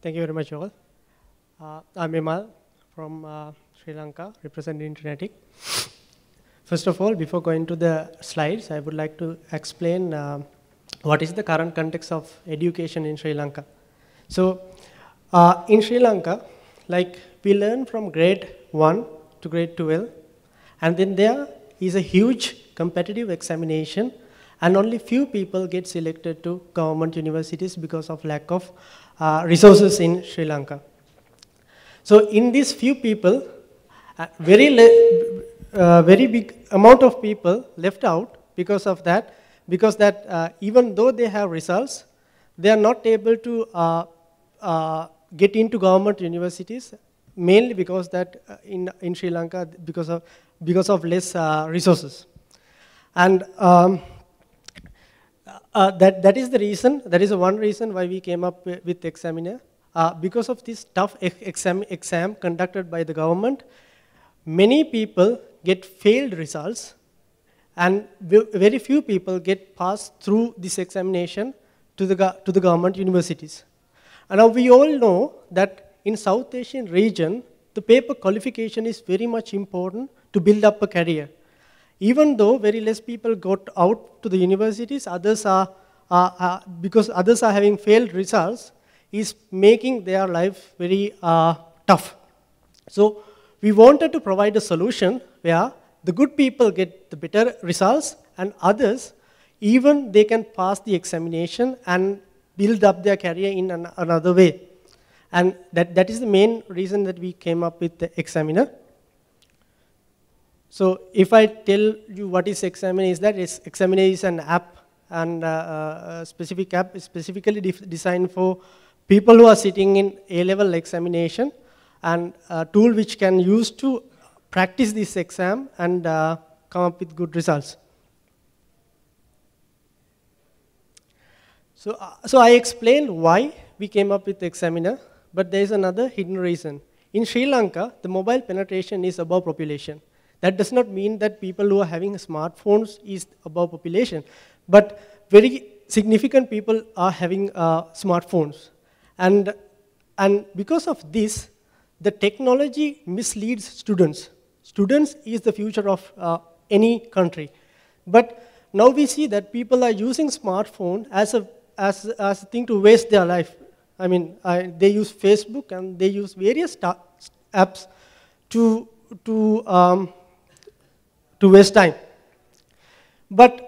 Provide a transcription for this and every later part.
Thank you very much, all. I'm Imal from Sri Lanka, representing Internetic. First of all, before going to the slides, I would like to explain what is the current context of education in Sri Lanka. So, in Sri Lanka, like we learn from grade 1 to grade 12, and then there is a huge competitive examination, and only few people get selected to government universities because of lack of resources in Sri Lanka. So in these few people, very big amount of people left out because of that, even though they have results, they are not able to get into government universities, mainly because that in Sri Lanka, because of less resources. And that is the reason, that is one reason why we came up with Examiner. Because of this tough exam conducted by the government, many people get failed results, and very few people get passed through this examination to the government universities. And now we all know that in South Asian region, the paper qualification is very much important to build up a career. Even though very less people got out to the universities, others are, because others are having failed results, is making their life very tough. So we wanted to provide a solution where the good people get the better results, and others, even they can pass the examination and build up their career in another way. And that is the main reason that we came up with the Examiner. So if I tell you what is Examiner, is that Examiner is an app, and a specific app is specifically designed for people who are sitting in A-level examination, and a tool which can use to practice this exam and come up with good results. So I explained why we came up with Examiner, but there is another hidden reason. In Sri Lanka, the mobile penetration is above population. That does not mean that people who are having smartphones is above population, but very significant people are having smartphones. And because of this, the technology misleads students. Students is the future of any country. But now we see that people are using smartphone as a thing to waste their life. I mean, they use Facebook and they use various apps to waste time. But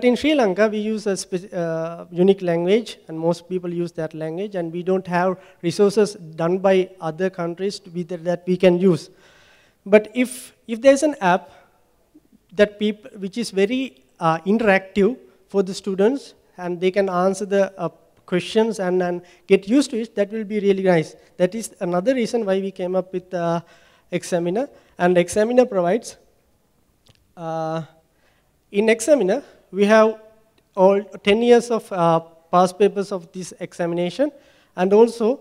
in Sri Lanka, we use a unique language, and most people use that language, and we don't have resources done by other countries that we can use. But if there's an app which is very interactive for the students, and they can answer the questions and get used to it, that will be really nice. That is another reason why we came up with Examiner. And Examiner provides, in Examiner, we have all 10 years of past papers of this examination, and also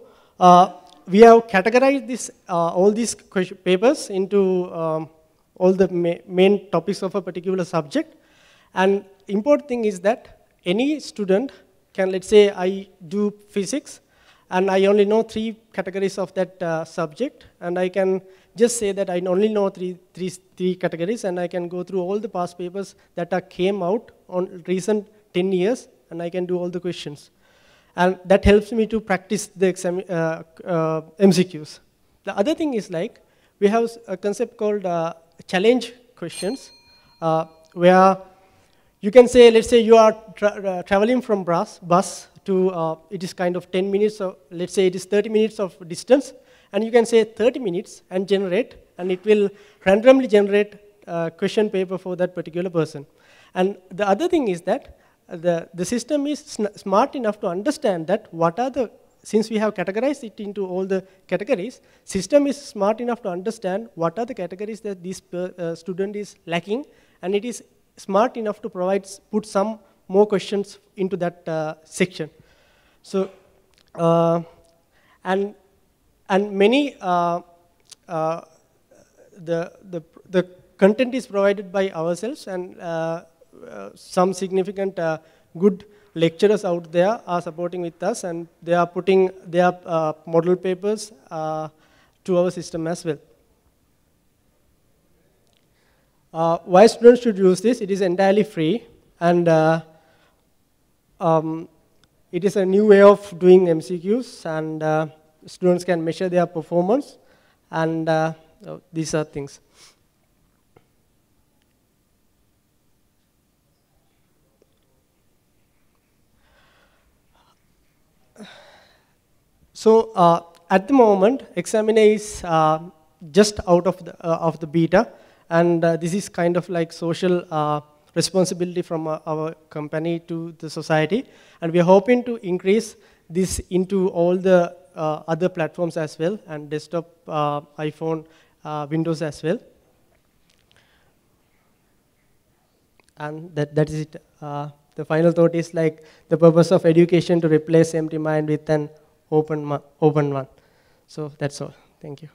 we have categorized all these papers into all the main topics of a particular subject. And important thing is that any student can, let's say I do physics, and I only know 3 categories of that subject, and I can just say that I only know three categories, and I can go through all the past papers that came out on recent 10 years, and I can do all the questions. And that helps me to practice the MCQs. The other thing is, like, we have a concept called challenge questions, where you can say, let's say you are traveling from bus to, it is kind of 10 minutes, or let's say it is 30 minutes of distance, and you can say 30 minutes and generate, and it will randomly generate a question paper for that particular person. And the other thing is that the system is smart enough to understand that since we have categorized it into all the categories, system is smart enough to understand what are the categories that this student is lacking, and it is smart enough to put some more questions into that section. So, and many, the content is provided by ourselves, and some significant good lecturers out there are supporting with us, and they are putting their model papers to our system as well. Why students should use this? It is entirely free, and it is a new way of doing MCQs, and students can measure their performance, and these are things. So at the moment, Examiner is just out of the beta, and this is kind of like social responsibility from our company to the society, and we are hoping to increase this into all the other platforms as well, and desktop, iPhone, Windows as well. And that is it. The final thought is like the purpose of education to replace empty mind with an open one. So that's all. Thank you.